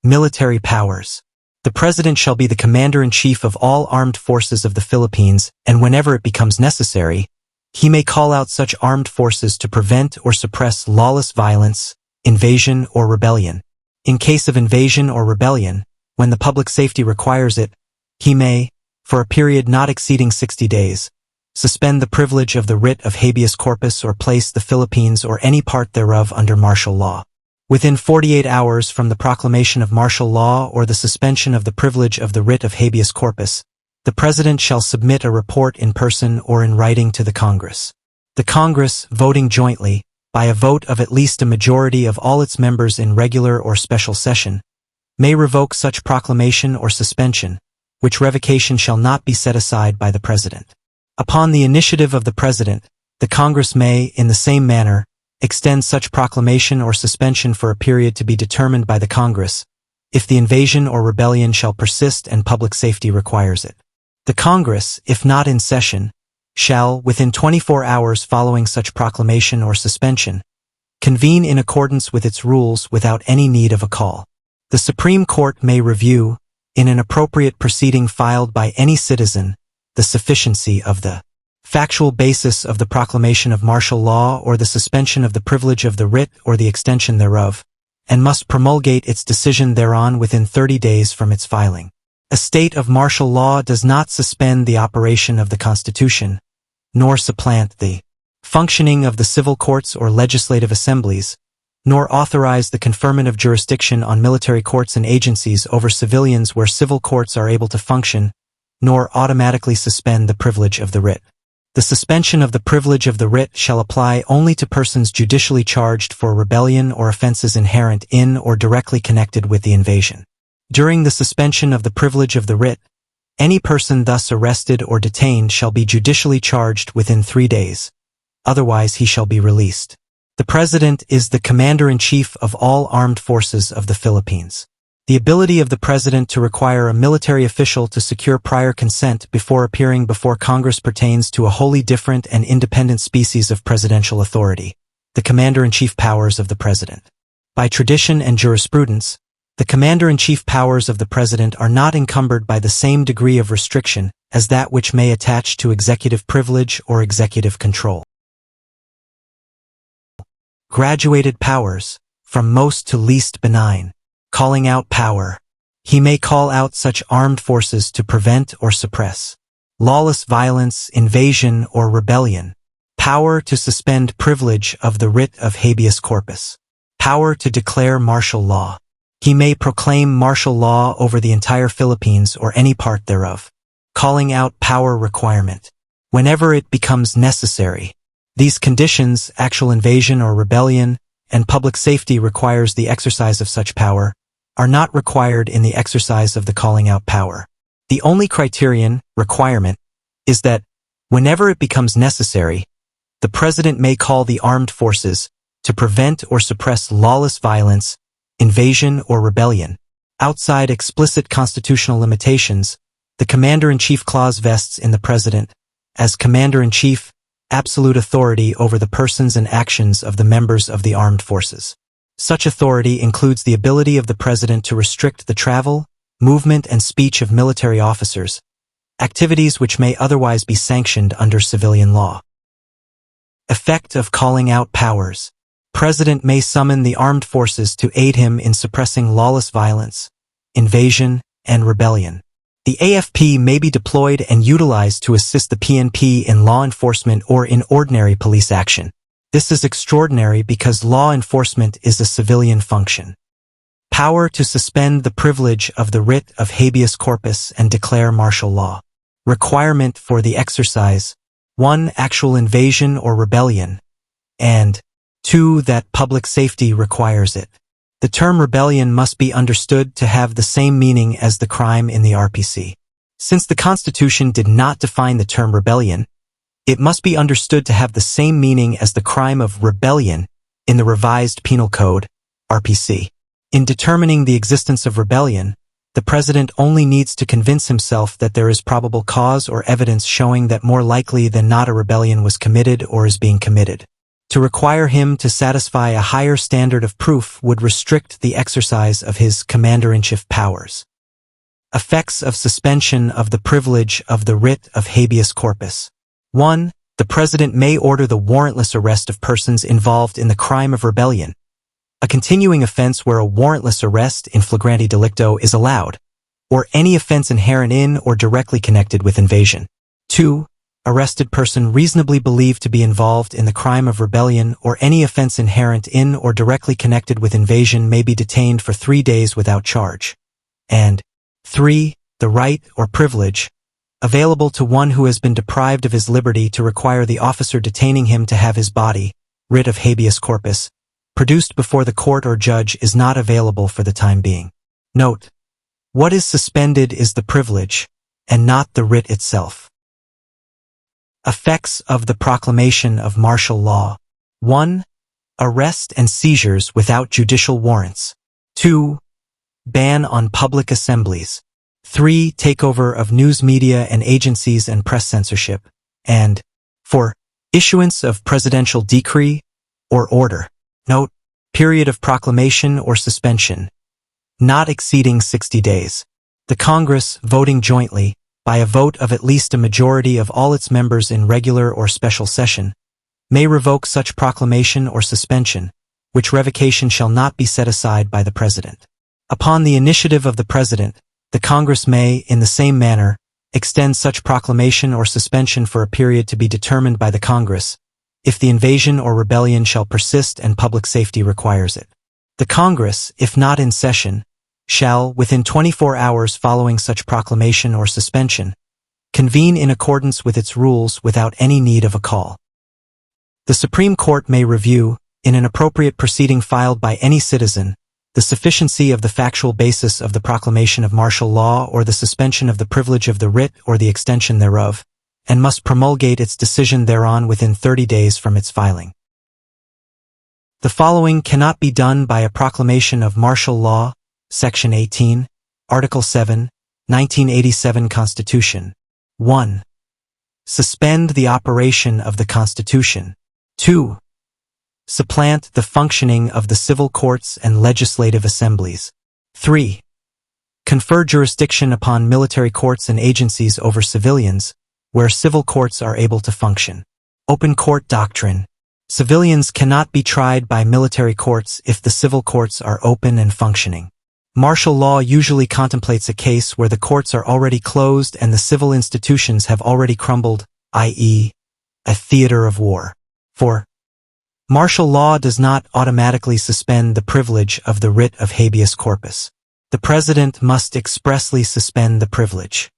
Military powers. The President shall be the Commander-in-Chief of all armed forces of the Philippines, and whenever it becomes necessary, he may call out such armed forces to prevent or suppress lawless violence, invasion, or rebellion. In case of invasion or rebellion, when the public safety requires it, he may, for a period not exceeding 60 days, suspend the privilege of the writ of habeas corpus or place the Philippines or any part thereof under martial law. Within 48 hours from the proclamation of martial law or the suspension of the privilege of the writ of habeas corpus, the President shall submit a report in person or in writing to the Congress. The Congress, voting jointly, by a vote of at least a majority of all its members in regular or special session, may revoke such proclamation or suspension, which revocation shall not be set aside by the President. Upon the initiative of the President, the Congress may, in the same manner, extend such proclamation or suspension for a period to be determined by the Congress, if the invasion or rebellion shall persist and public safety requires it. The Congress, if not in session, shall, within 24 hours following such proclamation or suspension, convene in accordance with its rules without any need of a call. The Supreme Court may review, in an appropriate proceeding filed by any citizen, the sufficiency of the factual basis of the proclamation of martial law or the suspension of the privilege of the writ or the extension thereof, and must promulgate its decision thereon within 30 days from its filing. A state of martial law does not suspend the operation of the Constitution, nor supplant the functioning of the civil courts or legislative assemblies, nor authorize the conferment of jurisdiction on military courts and agencies over civilians where civil courts are able to function, nor automatically suspend the privilege of the writ. The suspension of the privilege of the writ shall apply only to persons judicially charged for rebellion or offenses inherent in or directly connected with the invasion. During the suspension of the privilege of the writ, any person thus arrested or detained shall be judicially charged within 3 days. Otherwise he shall be released. The President is the Commander-in-Chief of all armed forces of the Philippines. The ability of the President to require a military official to secure prior consent before appearing before Congress pertains to a wholly different and independent species of presidential authority, the Commander-in-Chief powers of the President. By tradition and jurisprudence, the Commander-in-Chief powers of the President are not encumbered by the same degree of restriction as that which may attach to executive privilege or executive control. Graduated powers, from most to least benign. Calling out power. He may call out such armed forces to prevent or suppress lawless violence, invasion, or rebellion. Power to suspend privilege of the writ of habeas corpus. Power to declare martial law. He may proclaim martial law over the entire Philippines or any part thereof. Calling out power requirement. Whenever it becomes necessary. These conditions, actual invasion or rebellion, and public safety requires the exercise of such power, are not required in the exercise of the calling out power. The only criterion, requirement, is that, whenever it becomes necessary, the President may call the armed forces to prevent or suppress lawless violence, invasion, or rebellion. Outside explicit constitutional limitations, the Commander-in-Chief clause vests in the President, as Commander-in-Chief, absolute authority over the persons and actions of the members of the armed forces. Such authority includes the ability of the President to restrict the travel, movement, and speech of military officers, activities which may otherwise be sanctioned under civilian law. Effect of calling out powers. President may summon the armed forces to aid him in suppressing lawless violence, invasion, and rebellion. The AFP may be deployed and utilized to assist the PNP in law enforcement or in ordinary police action. This is extraordinary because law enforcement is a civilian function. Power to suspend the privilege of the writ of habeas corpus and declare martial law. Requirement for the exercise: 1. Actual invasion or rebellion, and 2. That public safety requires it. The term rebellion must be understood to have the same meaning as the crime in the RPC. Since the Constitution did not define the term rebellion, it must be understood to have the same meaning as the crime of rebellion in the Revised Penal Code, RPC. In determining the existence of rebellion, the President only needs to convince himself that there is probable cause or evidence showing that more likely than not a rebellion was committed or is being committed. To require him to satisfy a higher standard of proof would restrict the exercise of his commander-in-chief powers. Effects of suspension of the privilege of the writ of habeas corpus. 1. The President may order the warrantless arrest of persons involved in the crime of rebellion, a continuing offense where a warrantless arrest in flagrante delicto is allowed, or any offense inherent in or directly connected with invasion. 2. Arrested person reasonably believed to be involved in the crime of rebellion or any offense inherent in or directly connected with invasion may be detained for 3 days without charge. And 3. The right or privilege available to one who has been deprived of his liberty to require the officer detaining him to have his body, writ of habeas corpus, produced before the court or judge is not available for the time being. Note: what is suspended is the privilege, and not the writ itself. Effects of the proclamation of martial law. 1. Arrest and seizures without judicial warrants. 2. Ban on public assemblies. 3. Takeover of news media and agencies and press censorship. And 4. Issuance of presidential decree or order. Note: period of proclamation or suspension, not exceeding 60 days. The Congress, voting jointly, by a vote of at least a majority of all its members in regular or special session, may revoke such proclamation or suspension, which revocation shall not be set aside by the President. Upon the initiative of the President, the Congress may, in the same manner, extend such proclamation or suspension for a period to be determined by the Congress, if the invasion or rebellion shall persist and public safety requires it. The Congress, if not in session, shall, within 24 hours following such proclamation or suspension, convene in accordance with its rules without any need of a call. The Supreme Court may review, in an appropriate proceeding filed by any citizen, the sufficiency of the factual basis of the proclamation of martial law or the suspension of the privilege of the writ or the extension thereof, and must promulgate its decision thereon within 30 days from its filing. The following cannot be done by a proclamation of martial law, Section 18, Article 7, 1987 Constitution. 1. Suspend the operation of the Constitution. 2. Supplant the functioning of the civil courts and legislative assemblies. 3. Confer jurisdiction upon military courts and agencies over civilians, where civil courts are able to function. Open court doctrine. Civilians cannot be tried by military courts if the civil courts are open and functioning. Martial law usually contemplates a case where the courts are already closed and the civil institutions have already crumbled, i.e., a theater of war. 4. Martial law does not automatically suspend the privilege of the writ of habeas corpus. The President must expressly suspend the privilege.